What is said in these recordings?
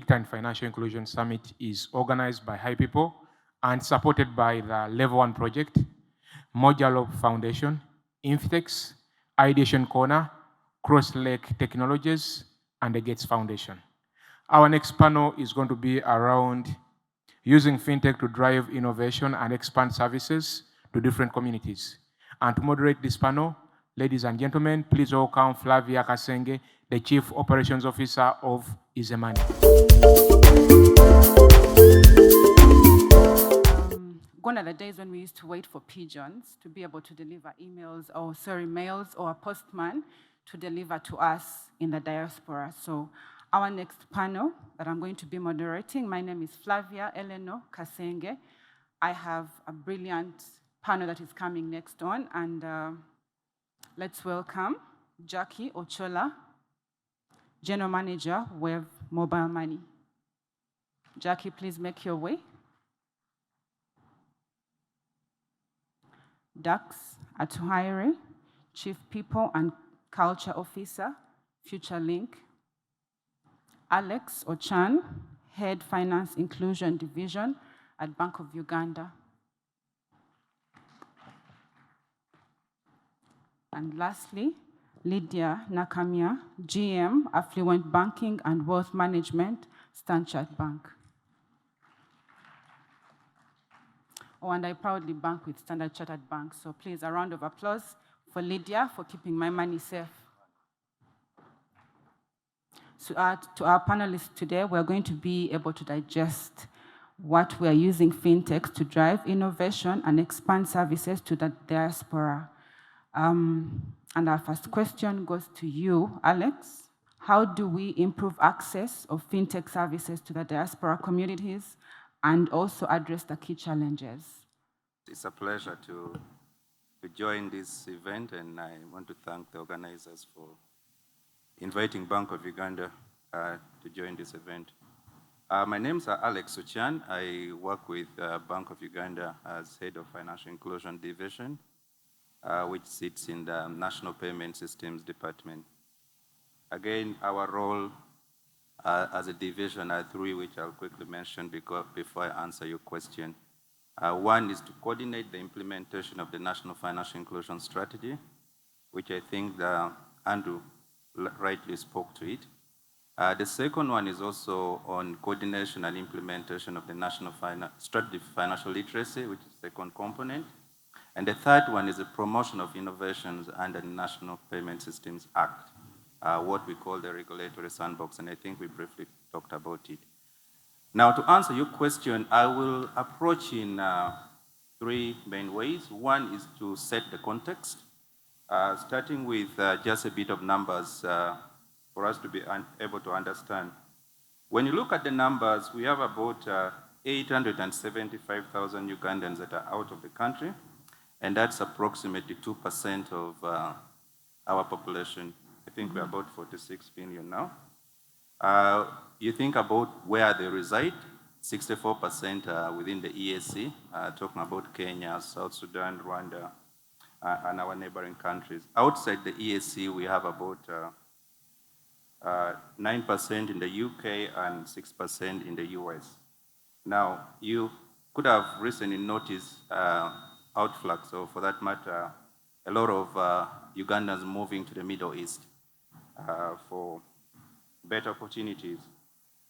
Data and Financial Inclusion Summit is organized by High People and supported by the Level 1 Project, Mojalo Foundation, Inftex, Ideation Corner, Cross Lake Technologies, and the Gates Foundation. Our next panel is going to be around using FinTech to drive innovation and expand services to different communities. And to moderate this panel, ladies and gentlemen, please welcome Flavia Kasenge, the Chief Operations Officer of Izemani. Gone are the days when we used to wait for pigeons to be able to deliver mails or a postman to deliver to us in the diaspora. So our next panel that I'm going to be moderating, my name is Flavia Eleanor Kasenge. I have a brilliant panel that is coming next on, and let's welcome Jackie Ochola, General Manager, Wave Mobile Money. Jackie, please make your way. Dux Atuheirwe, Chief People and Culture Officer, FutureLink. Alex Ochan, Head Finance Inclusion Division at Bank of Uganda. And lastly, Lydia Nakamya, GM, Affluent Banking and Wealth Management, Stanchart Bank. Oh, and I proudly bank with Standard Chartered Bank, so please, a round of applause for Lydia for keeping my money safe. So to our panelists today, we're going to be able to digest what we are using FinTech to drive innovation and expand services to the diaspora. And our first question goes to you, Alex. How do we improve access of FinTech services to the diaspora communities and also address the key challenges? It's a pleasure to join this event, and I want to thank the organizers for inviting Bank of Uganda to join this event. My name is Alex Ochan. I work with Bank of Uganda as Head of Financial Inclusion Division, which sits in the National Payment Systems Department. Again, our role as a division are three, which I'll quickly mention before I answer your question. One is to coordinate the implementation of the National Financial Inclusion Strategy, which I think Andrew rightly spoke to it. The second one is also on coordination and implementation of the National Strategy for Financial Literacy, which is the second component. And the third one is the promotion of innovations under the National Payment Systems Act, what we call the regulatory sandbox, and I think we briefly talked about it. Now, to answer your question, I will approach in three main ways. One is to set the context, starting with just a bit of numbers for us to be able to understand. When you look at the numbers, we have about 875,000 Ugandans that are out of the country, and that's approximately 2% of our population. I think we're about 46 million now. You think about where they reside, 64% are within the EAC, talking about Kenya, South Sudan, Rwanda, and our neighboring countries. Outside the EAC, we have about 9% in the UK and 6% in the US. Now, you could have recently noticed outflux, so for that matter, a lot of Ugandans moving to the Middle East for better opportunities.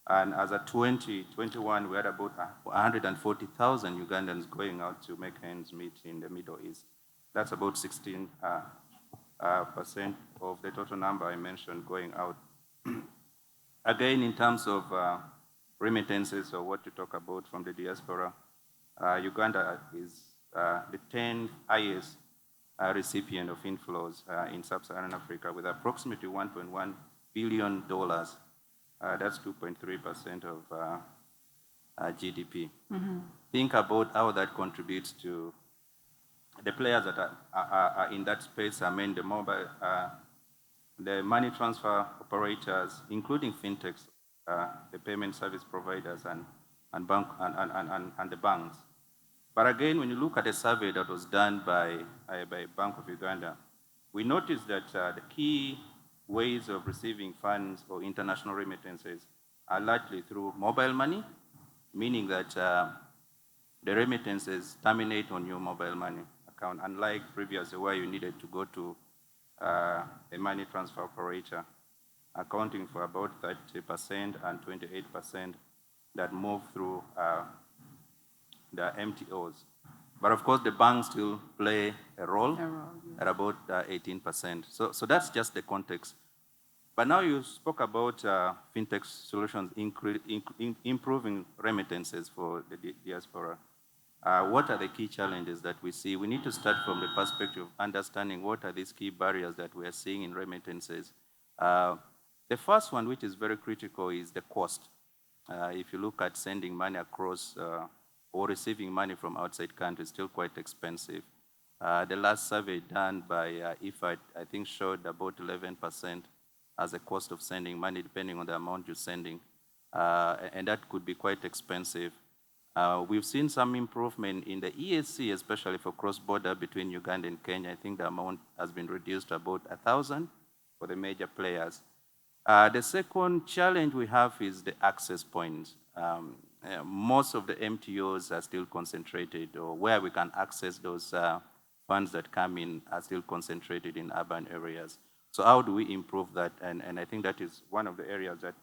And as of 2021, we had about 140,000 Ugandans going out to make ends meet in the Middle East. That's about 16% of the total number I mentioned going out. Again, in terms of remittances, or what to talk about from the diaspora, Uganda is the 10th highest recipient of inflows in sub-Saharan Africa, with approximately $1.1 billion. That's 2.3% of GDP. Mm-hmm. Think about how that contributes to the players that are in that space. I mean, the mobile, the money transfer operators, including fintechs, the payment service providers, and the banks. But again, when you look at a survey that was done by Bank of Uganda, we noticed that the key ways of receiving funds or international remittances are largely through mobile money, meaning that the remittances terminate on your mobile money account, unlike previously where you needed to go to a money transfer operator, accounting for about 30% and 28% that move through the MTOs. But of course, the banks still play a role at about 18%. So that's just the context. But now you spoke about FinTech solutions improving remittances for the diaspora. What are the key challenges that we see? We need to start from the perspective of understanding what are these key barriers that we are seeing in remittances. The first one, which is very critical, is the cost. If you look at sending money across or receiving money from outside countries, still quite expensive. The last survey done by IFA, I think, showed about 11% as a cost of sending money, depending on the amount you're sending. And that could be quite expensive. We've seen some improvement in the ESC, especially for cross-border between Uganda and Kenya. I think the amount has been reduced to about 1,000 for the major players. The second challenge we have is the access points. Most of the MTOs are still concentrated, or where we can access those funds that come in are still concentrated in urban areas. So how do we improve that? And I think that is one of the areas that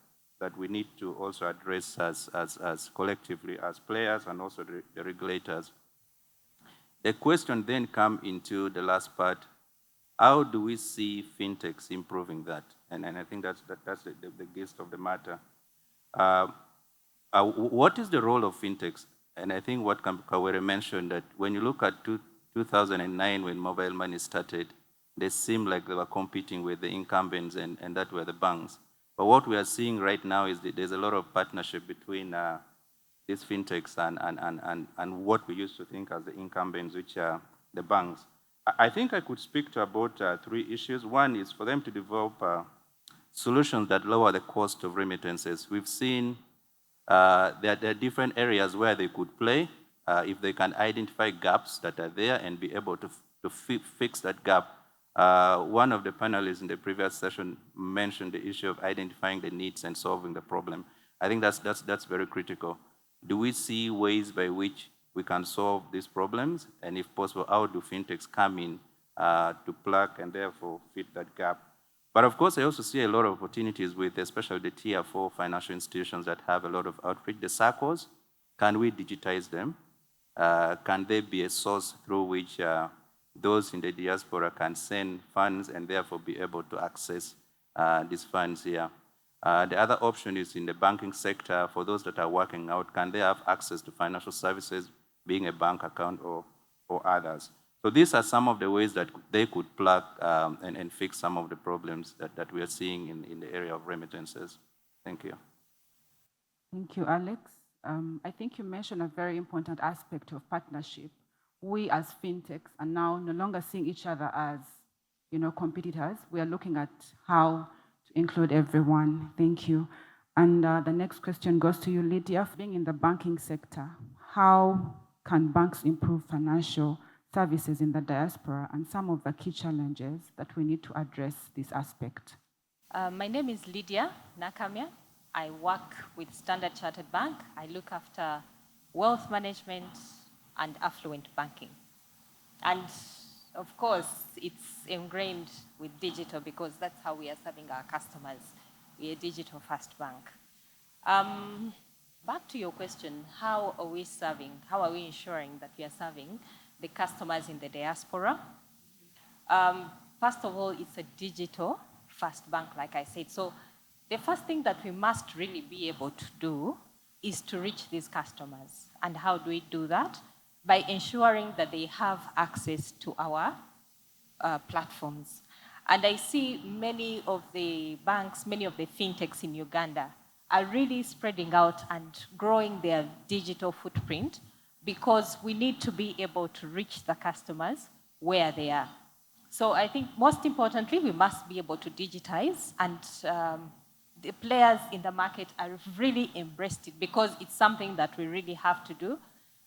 we need to also address as collectively as players and also the regulators. The question then comes into the last part. How do we see fintechs improving that? And I think that's the gist of the matter. What is the role of fintechs? And I think what Kawere mentioned, that when you look at 2009 when mobile money started, they seemed like they were competing with the incumbents and that were the banks. But what we are seeing right now is that there's a lot of partnership between these fintechs and what we used to think as the incumbents, which are the banks. I think I could speak to about 3 issues. One is for them to develop solutions that lower the cost of remittances. We've seen there are different areas where they could play if they can identify gaps that are there and be able to fix that gap. One of the panelists in the previous session mentioned the issue of identifying the needs and solving the problem. I think that's very critical. Do we see ways by which we can solve these problems? And if possible, how do fintechs come in to plug and therefore fit that gap? But of course, I also see a lot of opportunities with especially the tier 4 financial institutions that have a lot of outreach. The SACCOs, can we digitize them? Can they be a source through which those in the diaspora can send funds and therefore be able to access these funds here? The other option is in the banking sector. For those that are working out, can they have access to financial services, being a bank account or others? So these are some of the ways that they could plug and fix some of the problems that we are seeing in the area of remittances. Thank you. Thank you, Alex. I think you mentioned a very important aspect of partnership. We as fintechs are now no longer seeing each other as, competitors. We are looking at how to include everyone. Thank you. And the next question goes to you, Lydia. Being in the banking sector, how can banks improve financial services in the diaspora and some of the key challenges that we need to address this aspect? My name is Lydia Nakamya. I work with Standard Chartered Bank. I look after wealth management and affluent banking. And of course, it's ingrained with digital because that's how we are serving our customers. We're a digital first bank. Back to your question, how are we ensuring that we are serving the customers in the diaspora? First of all, it's a digital first bank, like I said. So the first thing that we must really be able to do is to reach these customers. And how do we do that? By ensuring that they have access to our platforms. And I see many of the banks, many of the fintechs in Uganda are really spreading out and growing their digital footprint because we need to be able to reach the customers where they are. So I think most importantly, we must be able to digitize, and the players in the market are really embraced it because it's something that we really have to do.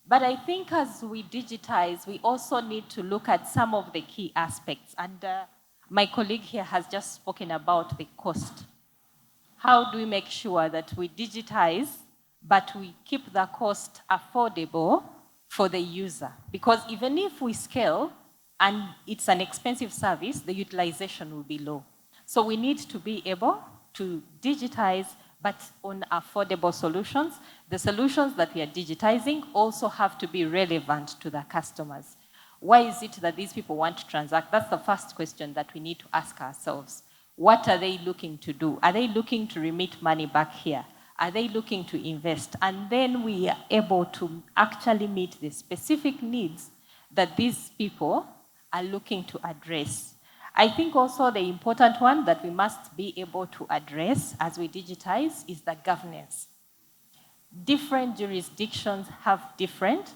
But I think as we digitize, we also need to look at some of the key aspects. And my colleague here has just spoken about the cost. how do we make sure that we digitize, but we keep the cost affordable for the user? Because even if we scale and it's an expensive service, the utilization will be low. So we need to be able to digitize, but on affordable solutions. The solutions that we are digitizing also have to be relevant to the customers. Why is it that these people want to transact? That's the first question that we need to ask ourselves. What are they looking to do? Are they looking to remit money back here? Are they looking to invest? And then we are able to actually meet the specific needs that these people are looking to address. I think also the important one that we must be able to address as we digitize is the governance. Different jurisdictions have different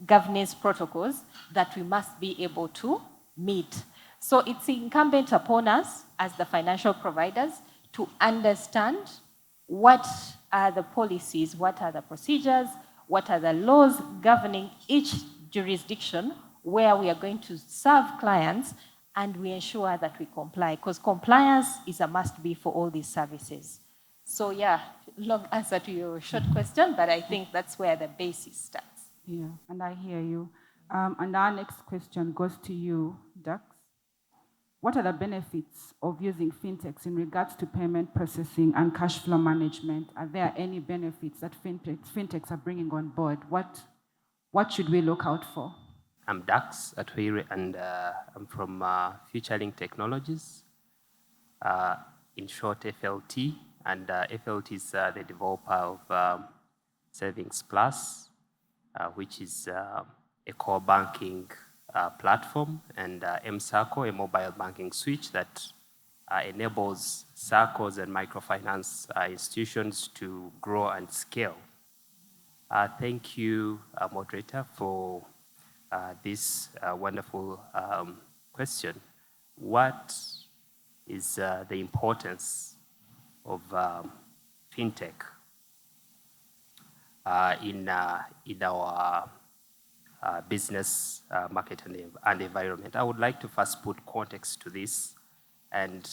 governance protocols that we must be able to meet. So it's incumbent upon us as the financial providers to understand what are the policies, what are the procedures, what are the laws governing each jurisdiction where we are going to serve clients, and we ensure that we comply, because compliance is a must-be for all these services. So yeah, long answer to your short question, but I think that's where the basis starts. Yeah, and I hear you. And our next question goes to you, Dux. What are the benefits of using fintechs in regards to payment processing and cash flow management? Are there any benefits that fintechs are bringing on board? What should we look out for? I'm Dux Atuheirwe, and I'm from FutureLink Technologies, in short FLT, and FLT is the developer of Savings Plus, which is a core banking platform, and M-Circle, a mobile banking switch that enables circles and microfinance institutions to grow and scale. Thank you, moderator, for this wonderful question. What is the importance of fintech in our business market and environment? I would like to first put context to this, and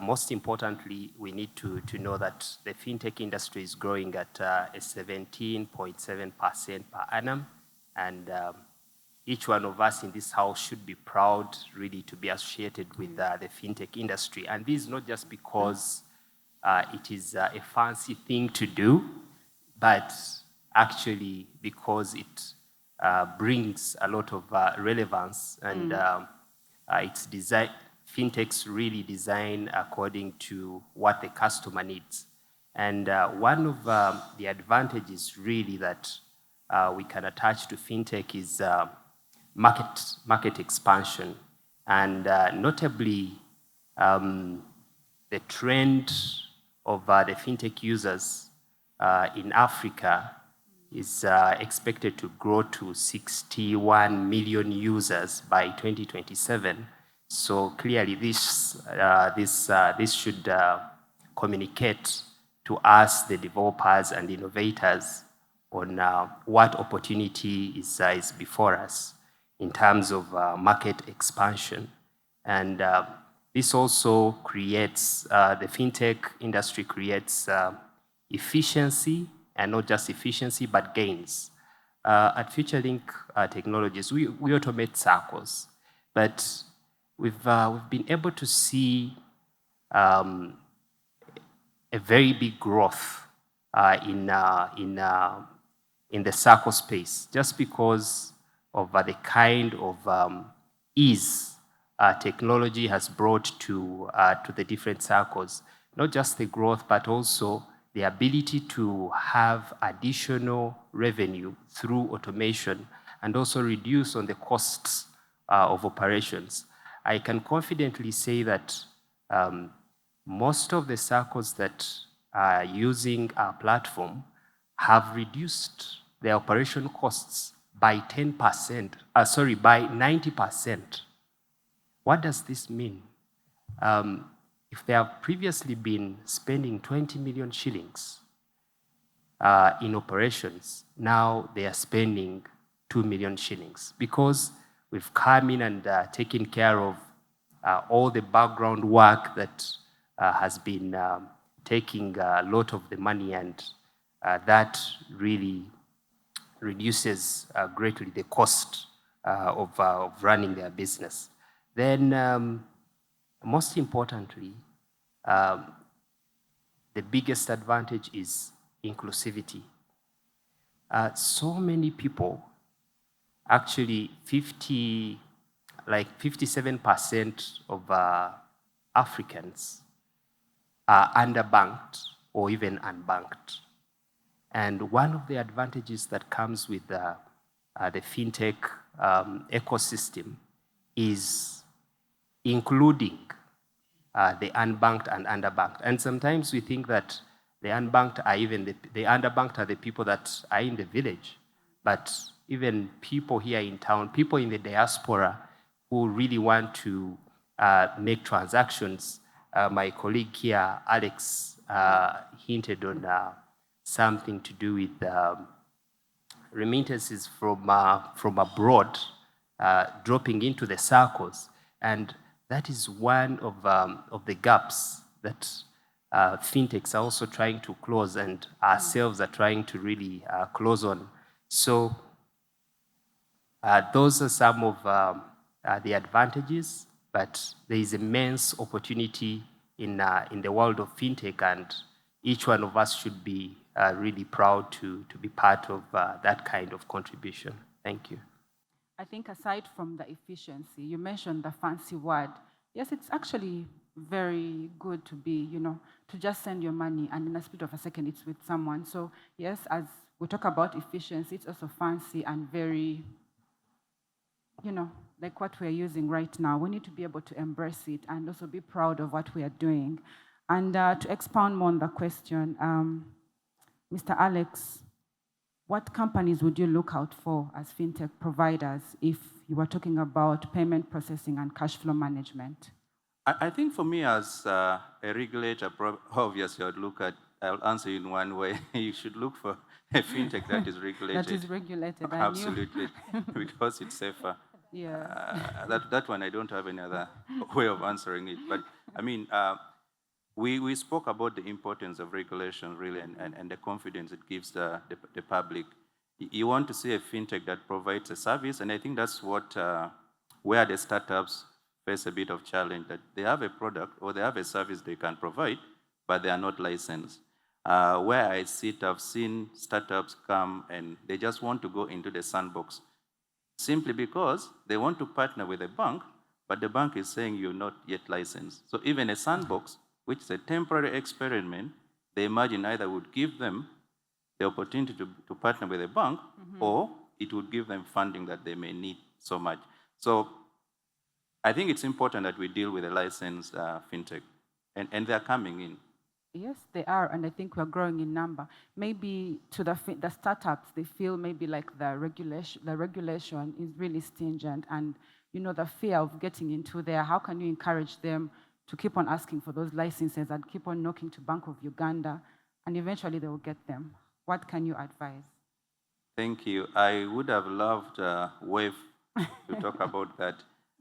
most importantly, we need to know that the fintech industry is growing at a 17.7% per annum, and each one of us in this house should be proud really to be associated with the fintech industry. And this is not just because it is a fancy thing to do, but actually because it brings a lot of relevance, and it's designed, fintechs really design according to what the customer needs. And one of the advantages really that we can attach to fintech is market expansion, and notably the trend of the fintech users in Africa is expected to grow to 61 million users by 2027. So clearly this should communicate to us, the developers and innovators, on what opportunity is before us in terms of market expansion. And this also creates, the fintech industry creates efficiency, and not just efficiency, but gains. At FutureLink Technologies, we automate circles, but we've been able to see a very big growth in the circle space, just because of the kind of ease technology has brought to the different circles. Not just the growth, but also the ability to have additional revenue through automation, and also reduce on the costs of operations. I can confidently say that most of the circles that are using our platform have reduced their operation costs by 10%, by 90%. What does this mean? If they have previously been spending 20 million shillings in operations, now they are spending 2 million shillings, because we've come in and taken care of all the background work that has been taking a lot of the money, and that really reduces greatly the cost of running their business. Then, most importantly, the biggest advantage is inclusivity. So many people, actually 57% of Africans are underbanked or even unbanked. And one of the advantages that comes with the FinTech ecosystem is including the unbanked and underbanked. And sometimes we think that the unbanked are the underbanked are the people that are in the village, but even people here in town, people in the diaspora who really want to make transactions. My colleague here, Alex, hinted on something to do with remittances from abroad dropping into the circles. And that is one of the gaps that fintechs are also trying to close, and ourselves are trying to really close on. So those are some of the advantages, but there is immense opportunity in the world of fintech, and each one of us should be really proud to be part of that kind of contribution. Thank you. I think aside from the efficiency, you mentioned the fancy word. Yes, it's actually very good to be, to just send your money and in a split of a second it's with someone. So yes, as we talk about efficiency, it's also fancy and very, like what we're using right now. We need to be able to embrace it and also be proud of what we are doing. And to expound more on the question, Mr. Alex, what companies would you look out for as fintech providers if you were talking about payment processing and cash flow management? I think for me as a regulator, obviously I'll answer in one way. You should look for a fintech that is regulated. That is regulated. Absolutely, because it's safer. Yeah. That one I don't have any other way of answering it. But I mean, we spoke about the importance of regulation really, and the confidence it gives the public. You want to see a fintech that provides a service, and I think that's what where the startups face a bit of challenge, that they have a product or they have a service they can provide, but they are not licensed. Where I sit, I've seen startups come and they just want to go into the sandbox simply because they want to partner with a bank, but the bank is saying you're not yet licensed. So even a sandbox, which is a temporary experiment, they imagine either would give them the opportunity to partner with a bank, or it would give them funding that they may need so much. So I think it's important that we deal with a licensed fintech, and they're coming in. Yes, they are, and I think we're growing in number. Maybe to the startups, they feel maybe like the regulation is really stringent, and the fear of getting into there. How can you encourage them to keep on asking for those licenses and keep on knocking to Bank of Uganda, and eventually they will get them? What can you advise? Thank you. I would have loved Wave to talk about that.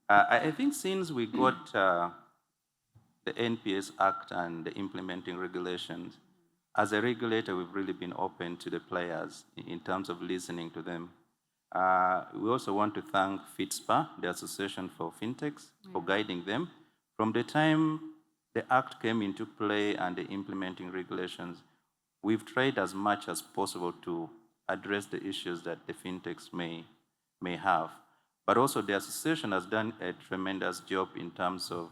I think since we got the NPS Act and the implementing regulations, as a regulator, we've really been open to the players in terms of listening to them. We also want to thank FITSPA, the Association for Fintechs, for guiding them. From the time the Act came into play and the implementing regulations, we've tried as much as possible to address the issues that the fintechs may have. But also the association has done a tremendous job in terms of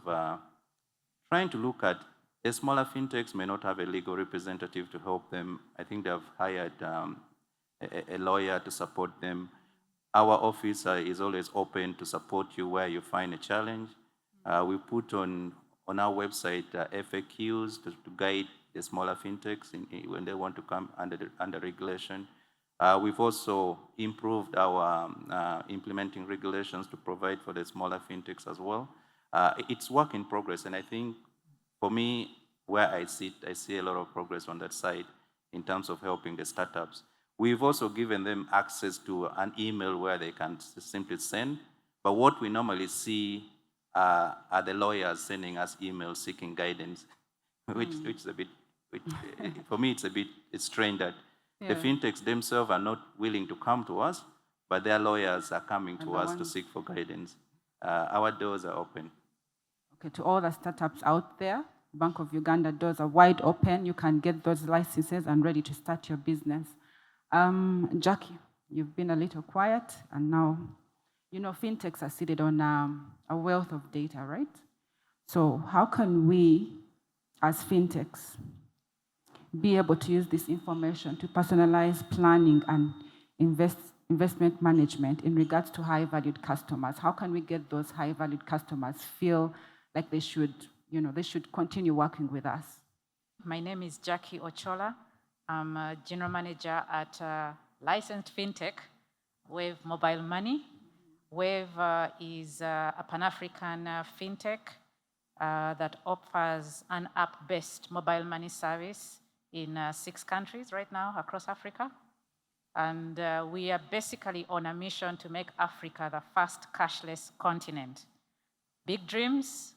trying to look at the smaller fintechs may not have a legal representative to help them. I think they've hired a lawyer to support them. Our office is always open to support you where you find a challenge. We put on our website FAQs to guide the smaller fintechs when they want to come under regulation. We've also improved our implementing regulations to provide for the smaller fintechs as well. It's work in progress, and I think for me, where I sit, I see a lot of progress on that side in terms of helping the startups. We've also given them access to an email where they can simply send, but what we normally see are the lawyers sending us emails seeking guidance. which is a bit, for me, it's strange that the Yeah. fintechs themselves are not willing to come to us, but their lawyers are coming to us to seek for guidance. Our doors are open. Okay, to all the startups out there, Bank of Uganda doors are wide open. You can get those licenses and ready to start your business. Jackie, you've been a little quiet, and now, you know, fintechs are seated on a wealth of data, right? So how can we, as fintechs, be able to use this information to personalize planning and investment management in regards to high-valued customers? How can we get those high-valued customers feel like they should, you know, they should continue working with us? My name is Jackie Ochola. I'm a general manager at licensed FinTech, Wave Mobile Money. Wave is a Pan-African FinTech that offers an app-based mobile money service in 6 countries right now across Africa. And we are basically on a mission to make Africa the first cashless continent. Big dreams,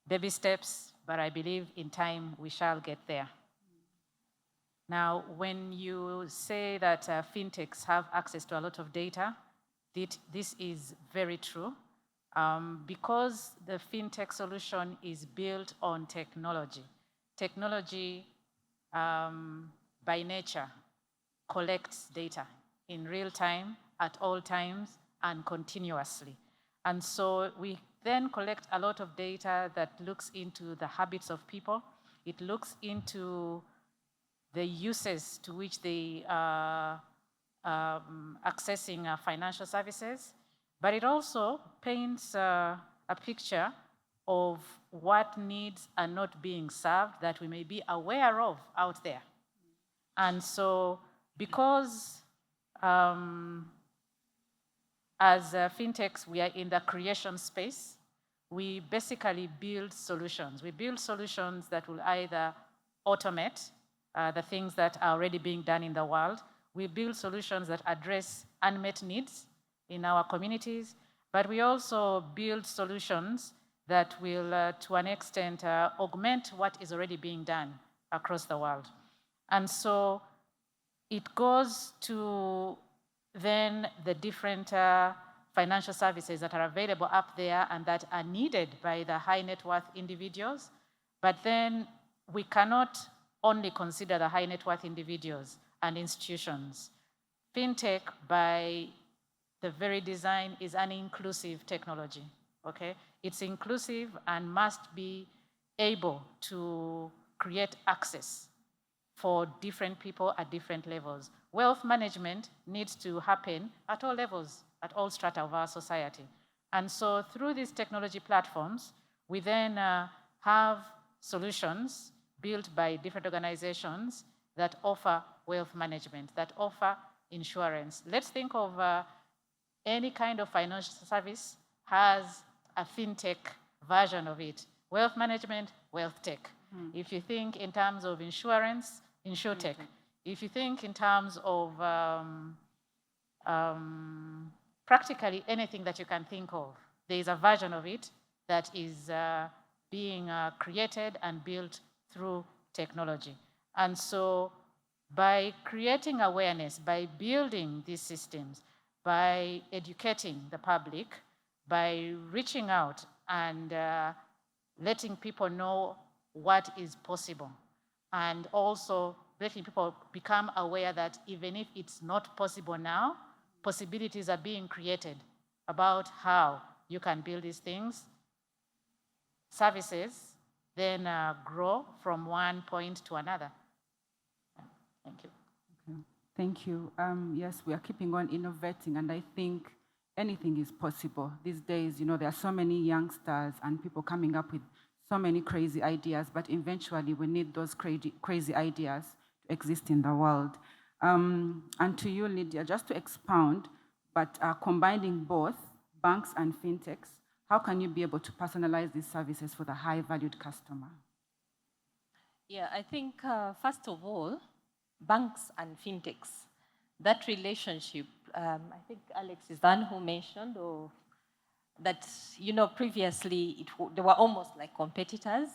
baby steps, but I believe in time we shall get there. Now, when you say that fintechs have access to a lot of data, this is very true. Because the fintech solution is built on technology. Technology, by nature, collects data in real time, at all times, and continuously. And so we then collect a lot of data that looks into the habits of people. It looks into the uses to which they are accessing financial services, but it also paints a picture of what needs are not being served that we may be aware of out there. And so because as fintechs, we are in the creation space, we basically build solutions. We build solutions that will either automate the things that are already being done in the world. We build solutions that address unmet needs in our communities, but we also build solutions that will, to an extent, augment what is already being done across the world. And so it goes to then the different financial services that are available up there and that are needed by the high net worth individuals. But then we cannot only consider the high net worth individuals and institutions. FinTech, by the very design, is an inclusive technology, okay? It's inclusive and must be able to create access for different people at different levels. Wealth management needs to happen at all levels, at all strata of our society. And so through these technology platforms, we then have solutions built by different organizations that offer wealth management, that offer insurance. Let's think of any kind of financial service has a fintech version of it. Wealth management, wealth tech. If you think in terms of insurance, insurtech. If you think in terms of practically anything that you can think of, there is a version of it that is being created and built through technology. And so by creating awareness, by building these systems, by educating the public, by reaching out and letting people know what is possible, and also letting people become aware that even if it's not possible now, possibilities are being created about how you can build these things. Services then grow from one point to another. Thank you. Okay. Thank you. Yes, we are keeping on innovating, and I think anything is possible. These days, you know, there are so many youngsters and people coming up with so many crazy ideas, but eventually we need those crazy ideas to exist in the world. And to you, Lydia, just to expound, but combining both banks and fintechs, how can you be able to personalize these services for the high-valued customer? Yeah, I think, first of all, banks and fintechs, that relationship, I think Alex is the one who mentioned that, you know, previously they were almost like competitors.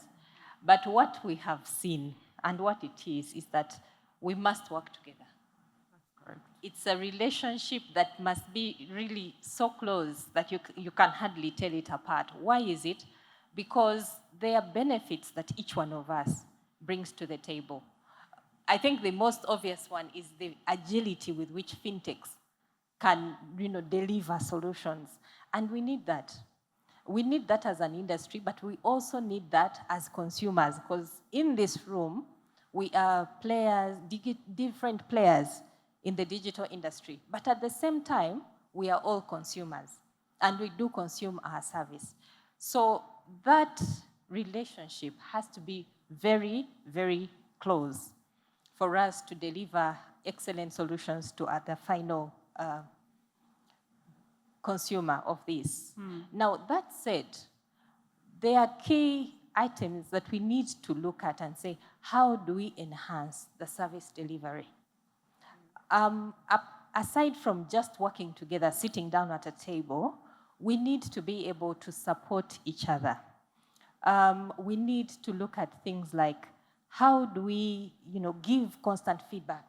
But what we have seen and what it is that we must work together. That's correct. It's a relationship that must be really so close that you can hardly tell it apart. Why is it? Because there are benefits that each one of us brings to the table. I think the most obvious one is the agility with which fintechs can deliver solutions. And we need that. We need that as an industry, but we also need that as consumers, because in this room, we are players, different players in the digital industry. But at the same time, we are all consumers, and we do consume our service. So that relationship has to be very, very close for us to deliver excellent solutions to the final consumer of this. Now, that said, there are key items that we need to look at and say, how do we enhance the service delivery? Aside from just working together, sitting down at a table, we need to be able to support each other. We need to look at things like, how do we give constant feedback?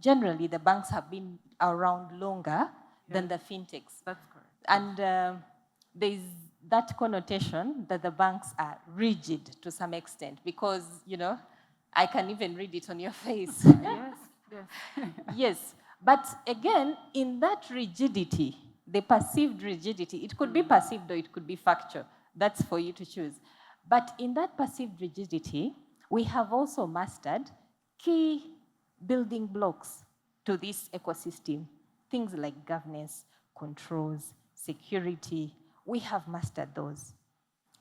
Generally, the banks have been around longer than the fintechs. That's correct. And there's that connotation that the banks are rigid to some extent because, I can even read it on your face. Yes, yes. Yes, but again, in that rigidity, the perceived rigidity, it could be perceived or it could be factual. That's for you to choose. But in that perceived rigidity, we have also mastered key building blocks to this ecosystem. Things like governance, controls, security, we have mastered those.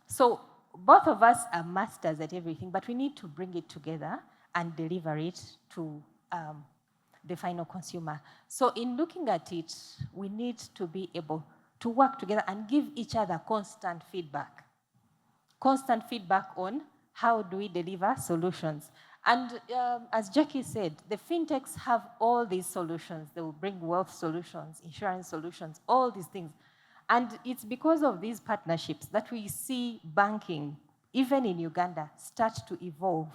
So both of us are masters at everything, but we need to bring it together and deliver it to the final consumer. So in looking at it, we need to be able to work together and give each other constant feedback. Constant feedback on how do we deliver solutions. And as Jackie said, the fintechs have all these solutions. They will bring wealth solutions, insurance solutions, all these things. And it's because of these partnerships that we see banking, even in Uganda, start to evolve.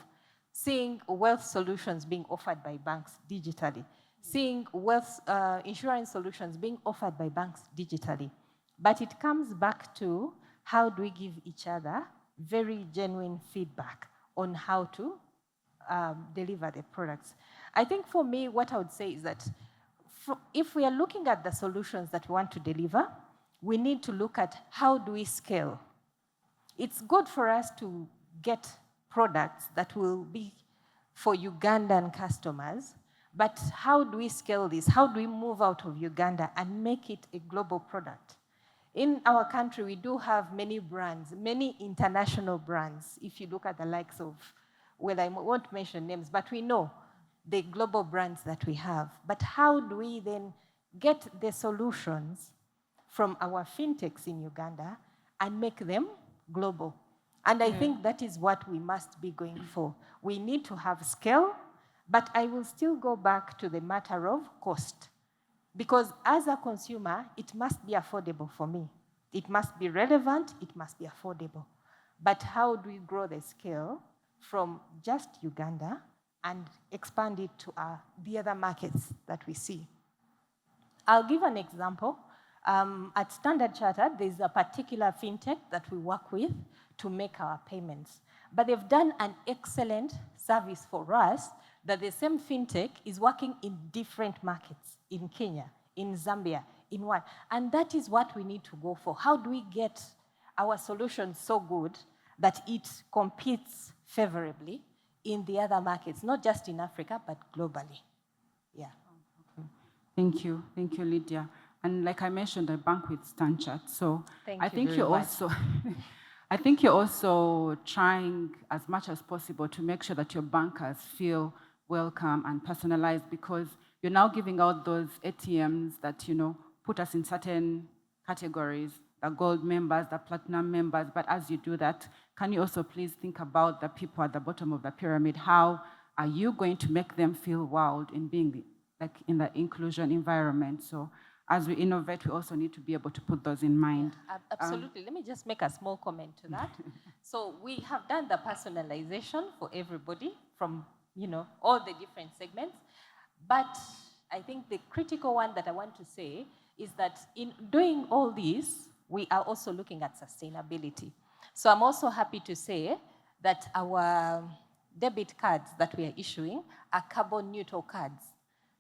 Seeing wealth solutions being offered by banks digitally. Seeing wealth insurance solutions being offered by banks digitally. But it comes back to how do we give each other very genuine feedback on how to deliver the products. I think for me, what I would say is that if we are looking at the solutions that we want to deliver, we need to look at how do we scale. It's good for us to get products that will be for Ugandan customers, but how do we scale this? How do we move out of Uganda and make it a global product? In our country, we do have many brands, many international brands. If you look at the likes of, well, I won't mention names, but we know the global brands that we have. But how do we then get the solutions from our fintechs in Uganda and make them global? And I think that is what we must be going for. We need to have scale, but I will still go back to the matter of cost. Because as a consumer, it must be affordable for me. It must be relevant, it must be affordable. But how do we grow the scale from just Uganda and expand it to the other markets that we see? I'll give an example. At Standard Chartered, there's a particular fintech that we work with to make our payments. But they've done an excellent service for us that the same fintech is working in different markets, in Kenya, in Zambia, in what? And that is what we need to go for. How do we get our solution so good that it competes favorably in the other markets, not just in Africa, but globally? Yeah. Okay. Thank you, Lydia. And like I mentioned, I bank with Stanchart, so I think you're also, I think you're also trying as much as possible to make sure that your bankers feel welcome and personalized, because you're now giving out those ATMs that put us in certain categories, the gold members, the platinum members. But as you do that, can you also please think about the people at the bottom of the pyramid? How are you going to make them feel wowed in being in the inclusion environment? So as we innovate, we also need to be able to put those in mind. Absolutely. Let me just make a small comment to that. So we have done the personalization for everybody from, all the different segments. But I think the critical one that I want to say is that in doing all this, we are also looking at sustainability. So I'm also happy to say that our debit cards that we are issuing are carbon neutral cards.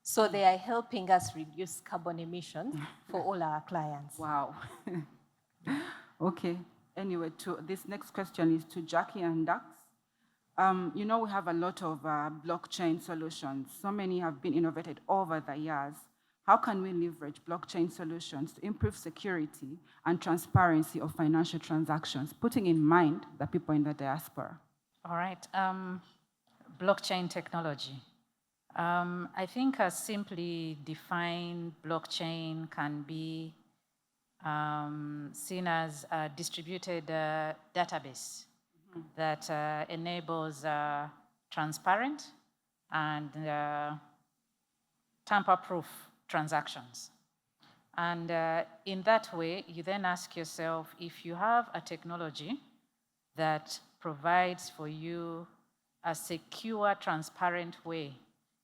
So they are helping us reduce carbon emissions for all our clients. Wow. Okay. Anyway, this next question is to Jackie and Dux. We have a lot of blockchain solutions. So many have been innovated over the years. How can we leverage blockchain solutions to improve security and transparency of financial transactions, putting in mind the people in the diaspora? All right. Blockchain technology. I think a simply defined blockchain can be seen as a distributed database that enables transparent and tamper-proof transactions. And in that way, you then ask yourself, if you have a technology that provides for you a secure, transparent way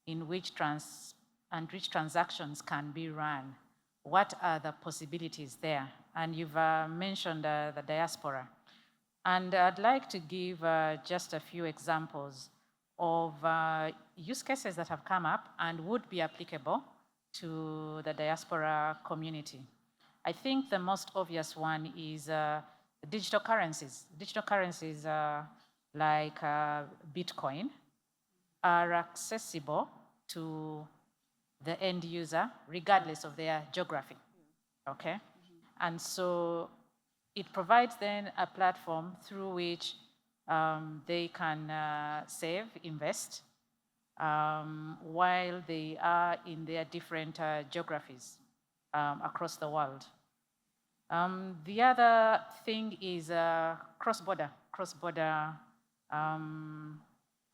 in which transactions can be run, what are the possibilities there? And you've mentioned the diaspora. And I'd like to give just a few examples of use cases that have come up and would be applicable to the diaspora community. I think the most obvious one is digital currencies. Digital currencies like Bitcoin are accessible to the end user regardless of their geography, okay? And so it provides then a platform through which they can save, invest, while they are in their different geographies across the world. The other thing is cross-border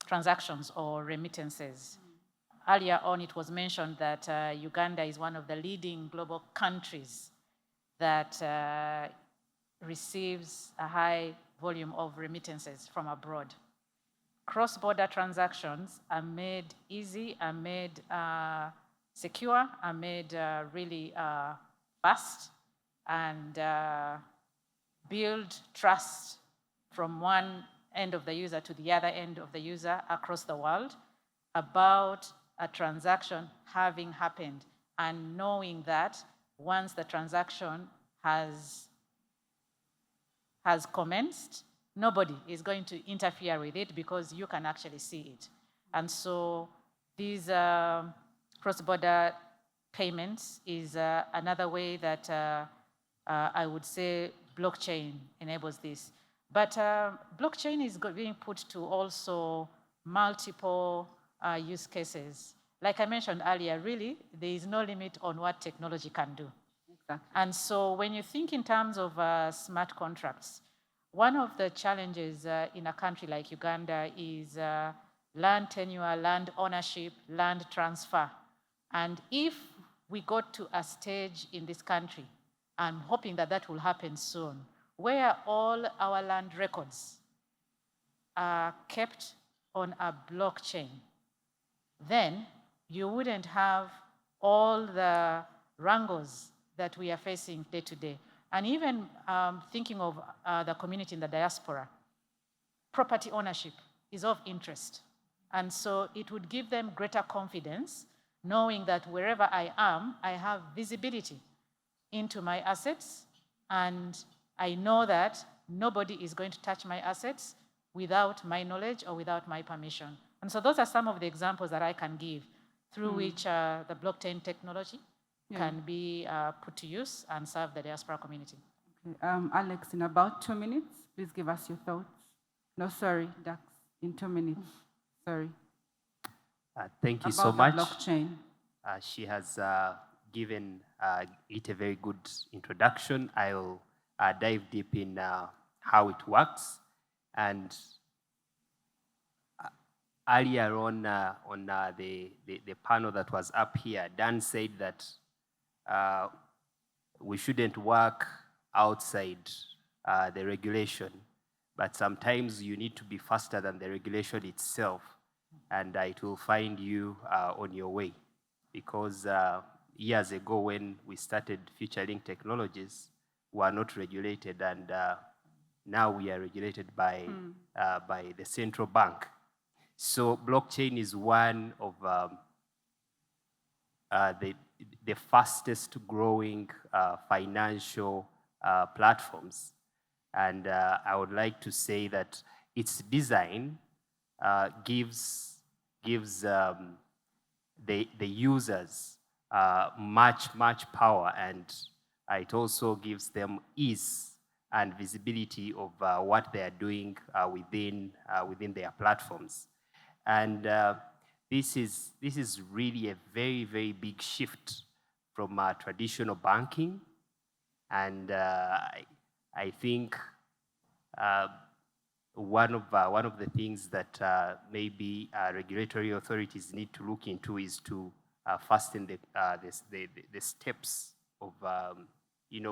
transactions or remittances. Earlier on, it was mentioned that Uganda is one of the leading global countries that receives a high volume of remittances from abroad. Cross-border transactions are made easy, are made secure, are made really fast, and build trust from one end of the user to the other end of the user across the world about a transaction having happened, and knowing that once the transaction has commenced, nobody is going to interfere with it because you can actually see it. And so these cross-border payments is another way that I would say blockchain enables this. But blockchain is being put to also multiple use cases. Like I mentioned earlier, really, there is no limit on what technology can do. Exactly. And so when you think in terms of smart contracts, one of the challenges in a country like Uganda is land tenure, land ownership, land transfer. And if we got to a stage in this country, I'm hoping that that will happen soon, where all our land records are kept on a blockchain, then you wouldn't have all the wrangles that we are facing day to day. And even thinking of the community in the diaspora, property ownership is of interest. And so it would give them greater confidence knowing that wherever I am, I have visibility into my assets, and I know that nobody is going to touch my assets without my knowledge or without my permission. And so those are some of the examples that I can give through which the blockchain technology can be put to use and serve the diaspora community. Okay. Alex, in about 2 minutes, please give us your thoughts. No, sorry, Dux, in 2 minutes. Sorry. Thank you so much. Blockchain. She has given it a very good introduction. I'll dive deep in how it works. And earlier on the panel that was up here, Dan said that we shouldn't work outside the regulation, but sometimes you need to be faster than the regulation itself, and it will find you on your way. Because years ago when we started Future Link Technologies, we were not regulated, and now we are regulated by the central bank. So blockchain is one of the fastest growing financial platforms. And I would like to say that its design gives the users much power, and it also gives them ease and visibility of what they are doing within their platforms. And this is really a very big shift from traditional banking. And I think one of the things that maybe regulatory authorities need to look into is to fasten the steps of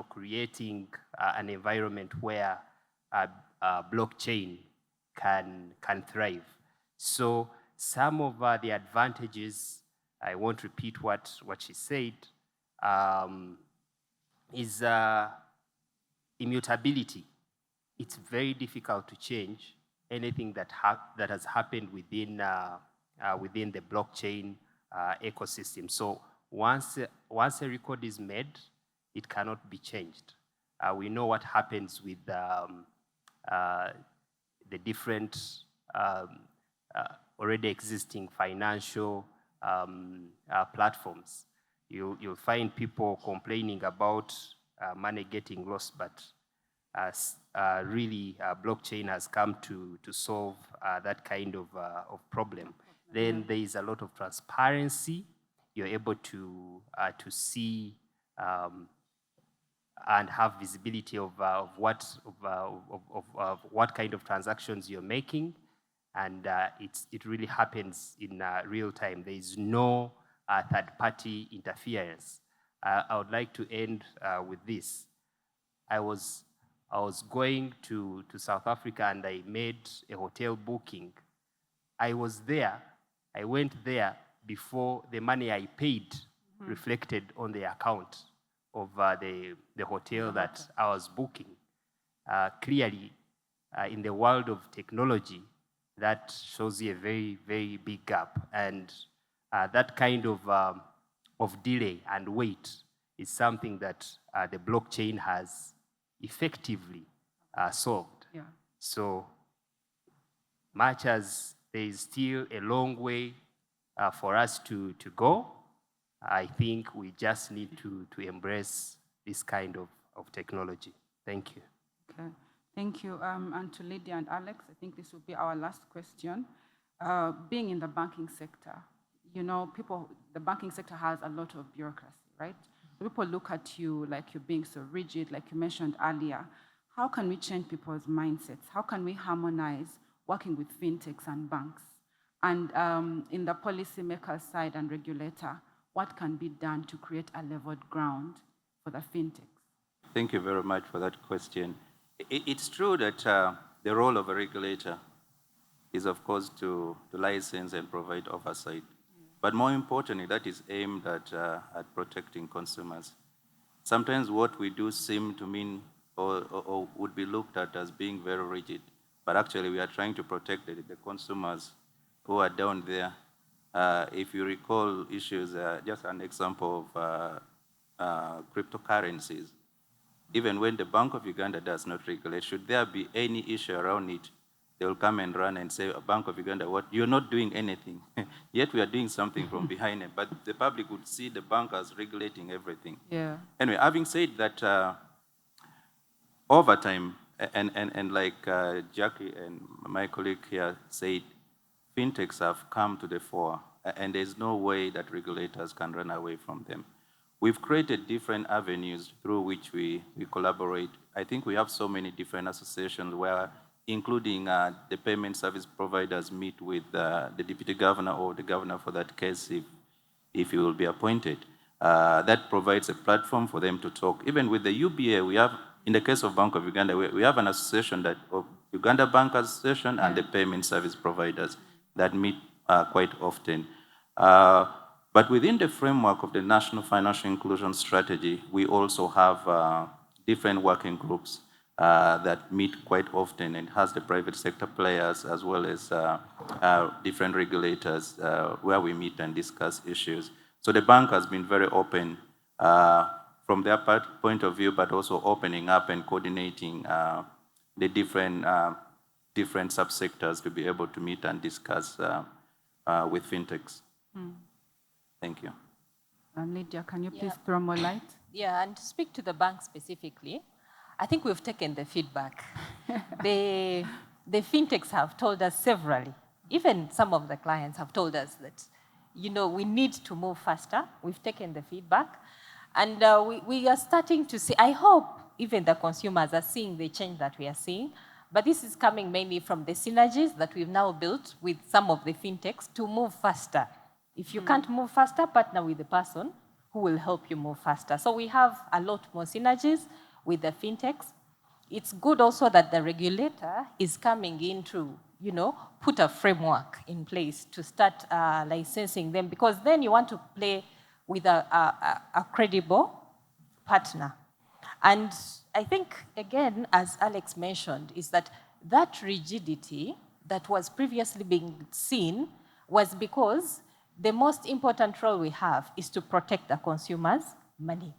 creating an environment where blockchain can thrive. So some of the advantages, I won't repeat what she said, is immutability. It's very difficult to change anything that has happened within the blockchain ecosystem. So once a record is made, it cannot be changed. We know what happens with the different already existing financial platforms. You'll find people complaining about money getting lost, but really blockchain has come to solve that kind of problem. Then there is a lot of transparency. You're able to see and have visibility of what kind of transactions you're making, and it really happens in real time. There is no third-party interference. I would like to end with this. I was going to South Africa, and I made a hotel booking. I went there before the money I paid reflected on the account of the hotel that I was booking. Clearly, in the world of technology, that shows you a very big gap. And that kind of delay and wait is something that the blockchain has effectively solved. Yeah. So much as there is still a long way for us to go, I think we just need to embrace this kind of technology. Thank you. Okay. Thank you. And to Lydia and Alex, I think this will be our last question. Being in the banking sector, the banking sector has a lot of bureaucracy, right? People look at you like you're being so rigid, like you mentioned earlier. How can we change people's mindsets? How can we harmonize working with fintechs and banks? And in the policymaker side and regulator, what can be done to create a leveled ground for the fintechs? Thank you very much for that question. It's true that the role of a regulator is, of course, to license and provide oversight. But more importantly, that is aimed at protecting consumers. Sometimes what we do seem to mean or would be looked at as being very rigid, but actually we are trying to protect the consumers who are down there. If you recall issues, just an example of cryptocurrencies, even when the Bank of Uganda does not regulate, should there be any issue around it, they will come and run and say, Bank of Uganda, what? You're not doing anything. Yet we are doing something from behind it. But the public would see the bank as regulating everything. Yeah. Anyway, having said that, over time, and like Jackie and my colleague here said, fintechs have come to the fore, and there's no way that regulators can run away from them. We've created different avenues through which we collaborate. I think we have so many different associations where, including the payment service providers, meet with the deputy governor or the governor for that case if he will be appointed. that provides a platform for them to talk. Even with the UBA, we have, in the case of Bank of Uganda, we have an association of Uganda Bank Association and the payment service providers that meet quite often. But within the framework of the National Financial Inclusion Strategy, we also have different working groups that meet quite often, and has the private sector players as well as different regulators where we meet and discuss issues. So the bank has been very open from their point of view, but also opening up and coordinating the different subsectors to be able to meet and discuss with fintechs. Thank you. Lydia, can you please throw more light? Yeah, and to speak to the bank specifically, I think we've taken the feedback. The fintechs have told us severally, even some of the clients have told us that, we need to move faster. We've taken the feedback. And we are starting to see, I hope even the consumers are seeing the change that we are seeing. But this is coming mainly from the synergies that we've now built with some of the fintechs to move faster. If you can't move faster, partner with the person who will help you move faster. So we have a lot more synergies with the fintechs. It's good also that the regulator is coming in to, put a framework in place to start licensing them, because then you want to play with a credible partner. And I think, again, as Alex mentioned, is that rigidity that was previously being seen was because the most important role we have is to protect the consumer's money.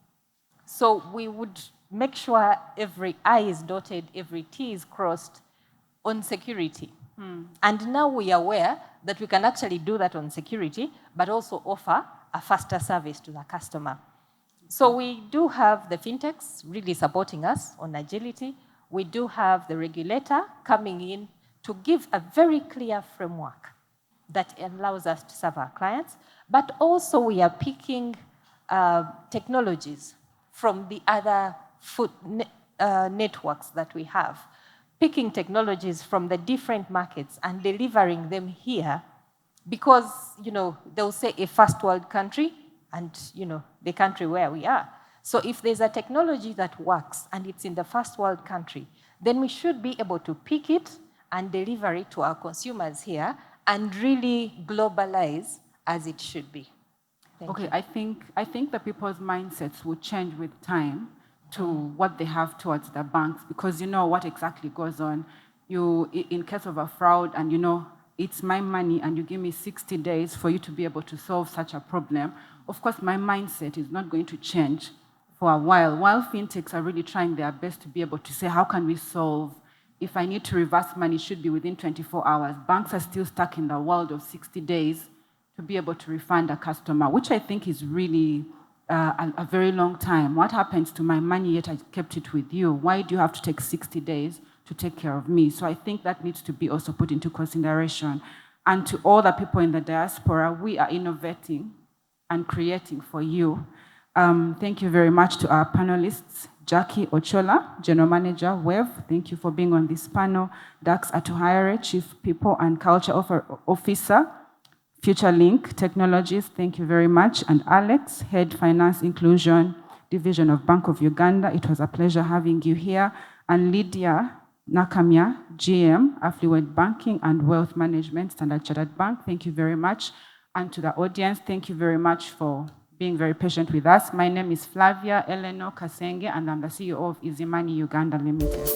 So we would make sure every I is dotted, every T is crossed on security. And now we are aware that we can actually do that on security, but also offer a faster service to the customer. So we do have the fintechs really supporting us on agility. We do have the regulator coming in to give a very clear framework that allows us to serve our clients. But also we are picking technologies from the other networks that we have, picking technologies from the different markets and delivering them here, because, they'll say a first world country and, the country where we are. So if there's a technology that works and it's in the first world country, then we should be able to pick it and deliver it to our consumers here and really globalize as it should be. Thank you. I think the people's mindsets will change with time to what they have towards the banks, because you know what exactly goes on. In case of a fraud, and it's my money and you give me 60 days for you to be able to solve such a problem, of course my mindset is not going to change for a while fintechs are really trying their best to be able to say, how can we solve? If I need to reverse money, it should be within 24 hours. Banks are still stuck in the world of 60 days to be able to refund a customer, which I think is really a very long time. What happens to my money, yet I kept it with you? Why do you have to take 60 days to take care of me? So I think that needs to be also put into consideration. And to all the people in the diaspora, we are innovating and creating for you. Thank you very much to our panelists. Jackie Ochola, General Manager, WEV, thank you for being on this panel. Dux Atuheirwe, Chief People and Culture Officer, FutureLink Technologies, thank you very much. And Alex, Head Finance Inclusion Division of Bank of Uganda, it was a pleasure having you here. And Lydia Nakamya, GM, Affluent Banking and Wealth Management, Standard Chartered Bank, thank you very much. And to the audience, thank you very much for being very patient with us. My name is Flavia Eleanor Kasenge, and I'm the CEO of Easy Money Uganda Limited.